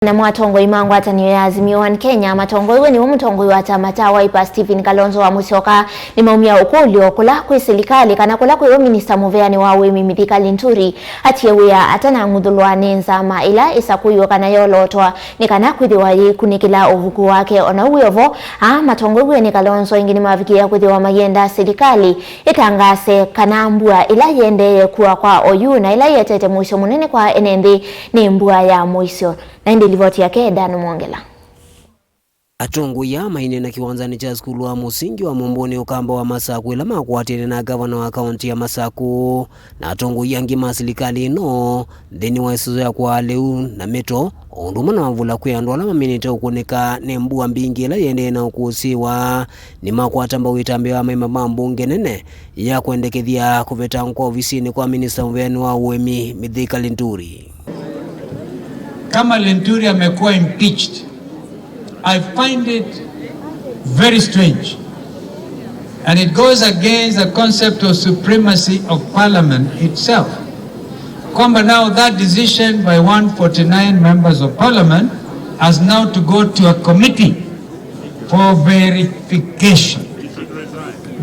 Na mwatongo imangu atanio ya Azimio One Kenya matongo iwe ni umutongo wa chama cha Wiper Stephen Kalonzo wa Musyoka ni maumia ukulio kula kwe serikali kana kula kwe Minister Muveani wa Wemi Mithika Linturi atie wea atana ngudhulwa nenza ma ila isakuyo kana yolotwa ni kana kwithiwa kunikila uvuku wake ona uyovo matongo iwe ni Kalonzo ingini mavikia kwithiwa mayenda serikali itangase kana mbua ila yende kuwa kwa oyu na ila yetete mwisho munene kwa enendi ni mbua ya mwisho na ndi livoti yake Danu Mwongela. Atongo ya maine na kiwanzani cha skulu wa musingi wa Mumboni Ukamba wa Masaku ila makuatene na gavana wa kaunti ya Masaku na atongo ya ngima serikali ino dheni wa isuzo ya kwa leu na meto onduma na wavula kuyandwa la maminite ukoneka nembuwa mbingi ila yende na ukusiwa ni makuatamba uitambe wa maima mambunge nene ya kuendekethia kuveta mkwa ofisini kwa Minister Muveani wa Wemi Mithika Linturi. Kama Linturi amekuwa impeached, I find it very strange, and it goes against the concept of supremacy of parliament itself. Kwamba now that decision by 149 members of parliament has now to go to a committee for verification.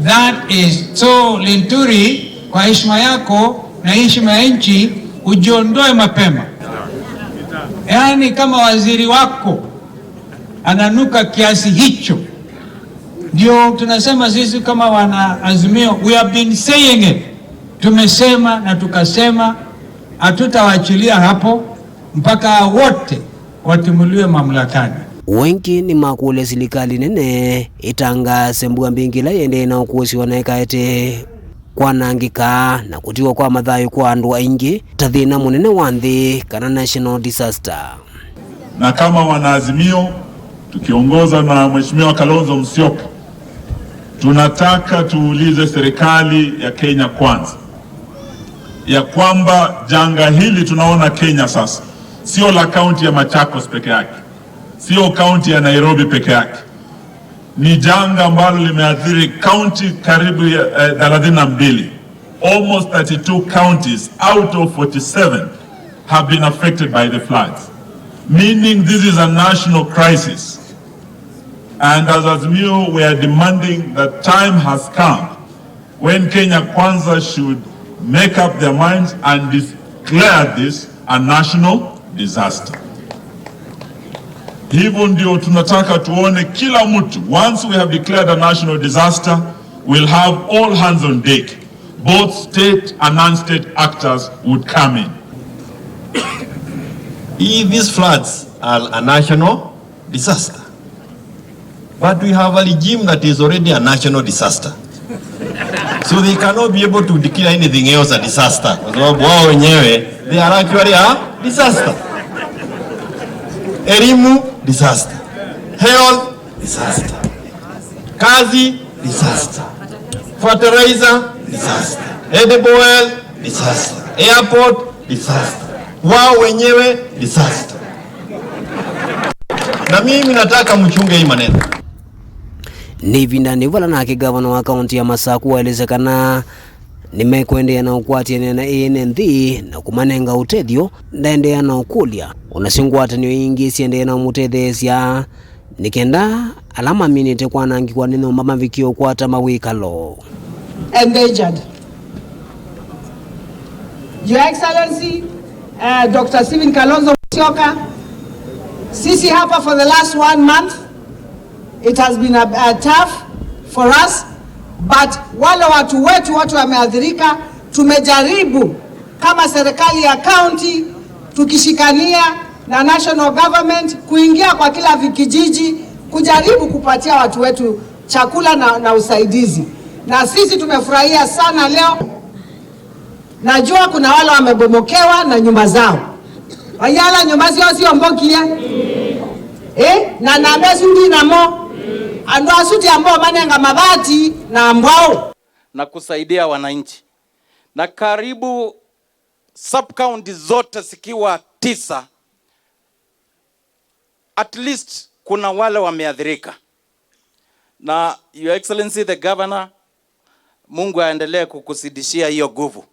That is so. Linturi, kwa heshima yako na heshima ya nchi, ujiondoe mapema. Yani kama waziri wako ananuka kiasi hicho, ndio tunasema sisi kama wana Azimio, we have been saying it. Tumesema na tukasema hatutawachilia hapo mpaka wote watimuliwe mamlakani. Wengi ni makule serikali nene itanga sembua mbingila yende na ukusi wanaekaete kwa nangika na kutiwa kwa madhayo kwa andu aingi tathina munene wanthi kana national disaster. Na kama wanaazimio tukiongoza na Mheshimiwa Kalonzo Musyoka, tunataka tuulize serikali ya Kenya kwanza ya kwamba janga hili tunaona Kenya sasa sio la kaunti ya Machakos peke yake, sio kaunti ya Nairobi peke yake, ni janga ambalo limeathiri kaunti karibu 32. Almost 32 counties out of 47 have been affected by the floods, meaning this is a national crisis. And as Azimio, we are demanding that time has come when Kenya Kwanza should make up their minds and declare this a national disaster. Hivyo ndio tunataka tuone kila mtu. Once we have declared a national disaster, we'll have all hands on deck. Both state and non-state actors would come in. These floods are a national disaster, but we have a regime that is already a national disaster. So they cannot be able to declare anything else a disaster. Kwa sababu wao wenyewe, they are actually a disaster. Elimu, disaster. Health, disaster. Kazi, disaster. Fertilizer, disaster. Edible oil, disaster. Airport, disaster. Wao wenyewe, disaster. Na mimi nataka mchunge hii maneno. Nivinda nivala na gavana wa kaunti ya Masaku waelezekana nimekwendea na ukwati na ANND na kumanenga utethio ndaendea na ukulia unasingwata niyo ingi siendea na umutethesia nikenda alama minite kwa nangi kwa nino mama vikio kwa tamawikalo endangered. Your Excellency Dr. Stephen Kalonzo Musyoka, sisi hapa for the last 1 month it has been tough for us, but wale watu wetu wameadhirika, tumejaribu kama serikali ya county tukishikania na national government kuingia kwa kila vikijiji kujaribu kupatia watu wetu chakula na usaidizi. Na sisi tumefurahia sana leo. Najua kuna wale wamebomokewa na nyumba zao. Ayala nyumba zao sio mbokia. Na nabesudi na mo. Ando asuti ambao manenga mabati na ambao na kusaidia wananchi. Na karibu sub-county zote sikiwa 9, at least kuna wale wameadhirika. Na Your Excellency the Governor, Mungu aendelee kukusidishia hiyo nguvu.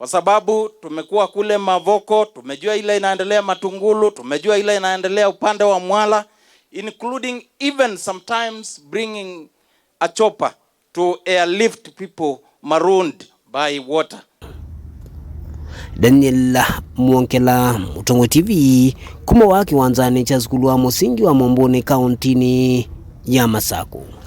kwa sababu tumekuwa kule Mavoko, tumejua ile inaendelea Matungulu, tumejua ile inaendelea upande wa Mwala, including even sometimes bringing a chopper to airlift people marooned by water. Daniel Mwonkela, Mutongo TV, kuma wa kiwanzani cha skulu wa musingi wa Momboni kauntini ya Masaku.